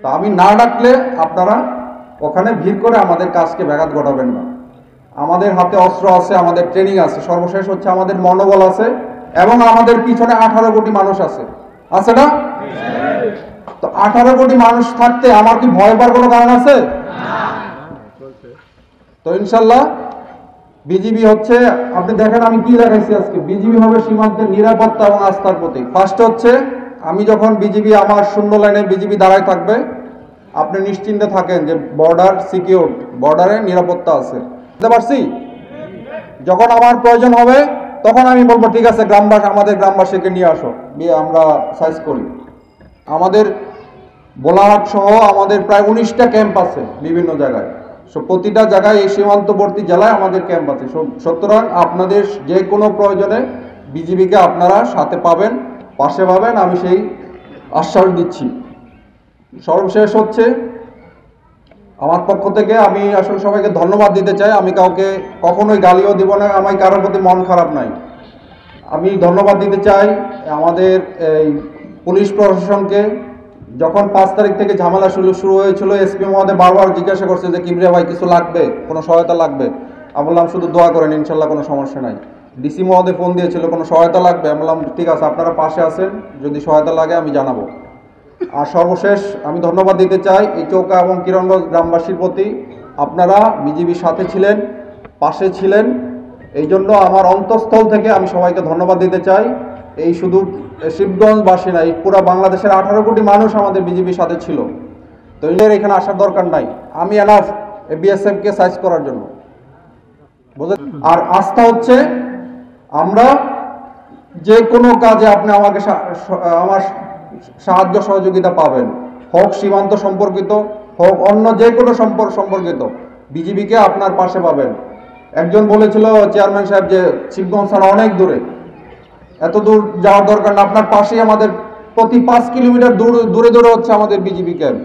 তা আমি না ডাকলে আপনারা ওখানে ভিড় করে আমাদের কাজকে ব্যাঘাত ঘটাবেন না। আমাদের হাতে অস্ত্র আছে, আমাদের ট্রেনিং আছে, সর্বশেষ হচ্ছে আমাদের মনোবল আছে, এবং আমাদের পিছনে 18 কোটি মানুষ আছে না? তো 18 কোটি মানুষ থাকতে আমার কি ভয় পাওয়ার কোনো কারণ আছে? তো ইনশাল্লাহ বিজিবি হচ্ছে, আপনি দেখেন আমি কি দেখাইছি আজকে, বিজিবি হবে সীমান্তের নিরাপত্তা এবং আস্থার প্রতীক। ফার্স্ট হচ্ছে আমি যখন বিজিবি আমার শূন্য লাইনে বিজিবি দাঁড়ায় থাকবে, আপনি নিশ্চিন্তে থাকেন যে বর্ডার সিকিউর, বর্ডারে নিরাপত্তা আছে। বুঝতে পারছি? যখন আমার প্রয়োজন হবে তখন আমি বলবো ঠিক আছে আমাদের গ্রামবাসীকে নিয়ে আসো, নিয়ে আমরা সাইজ করি। আমাদের বোলাহাট সহ আমাদের প্রায় 19টা ক্যাম্প আছে বিভিন্ন জায়গায়। প্রতিটা জায়গায় এই সীমান্তবর্তী জেলায় আমাদের ক্যাম্প আছে। সুতরাং আপনাদের যে কোনো প্রয়োজনে বিজিবিকে আপনারা সাথে পাবেন, পাশে পাবেন, আমি সেই আশ্বাস দিচ্ছি। সর্বশেষ হচ্ছে আমার পক্ষ থেকে আমি আসলে সবাইকে ধন্যবাদ দিতে চাই। আমি কাউকে কখনোই গালিও দিব না, আমার কারোর প্রতি মন খারাপ নাই। আমি ধন্যবাদ দিতে চাই আমাদের এই পুলিশ প্রশাসনকে। যখন 5 তারিখ থেকে ঝামেলা শুরু হয়েছিল, এসপি মহোদয় বারবার জিজ্ঞাসা করছে যে কিবরিয়া ভাই কিছু লাগবে, কোনো সহায়তা লাগবে? আমি বললাম শুধু দোয়া করেন, ইনশাল্লাহ কোনো সমস্যা নাই। ডিসি মহোদয় ফোন দিয়েছিল কোনো সহায়তা লাগবে? আমি বললাম ঠিক আছে, আপনারা পাশে আছেন, যদি সহায়তা লাগে আমি জানাবো। আর সর্বশেষ আমি ধন্যবাদ দিতে চাই এই চৌকা এবং কিরণগঞ্জ গ্রামবাসীর প্রতি। আপনারা বিজিবির সাথে ছিলেন, পাশে ছিলেন, এই জন্য আমার অন্তঃস্থল থেকে আমি সবাইকে ধন্যবাদ দিতে চাই। এই শুধু শিবগঞ্জবাসী না, এই পুরো বাংলাদেশের 18 কোটি মানুষ আমাদের বিজিবির সাথে ছিল। তো এদের এখানে আসার দরকার নাই, আমি এনাফ বিএসএফকে সাইজ করার জন্য। আর আস্থা হচ্ছে আমরা যে কোনো কাজে আপনি আমাকে আমার সাহায্য সহযোগিতা পাবেন, হোক সীমান্ত সম্পর্কিত, হোক অন্য যে কোনো সম্পর্কিত, বিজিবিকে আপনার পাশে পাবেন। একজন বলেছিল চেয়ারম্যান সাহেব যে শিবগঞ্জ থানা অনেক দূরে, এত দূর যাওয়ার দরকার না, আপনার পাশেই আমাদের প্রতি 5 কিলোমিটার দূরে দূরে হচ্ছে আমাদের বিজিবি ক্যাম্প।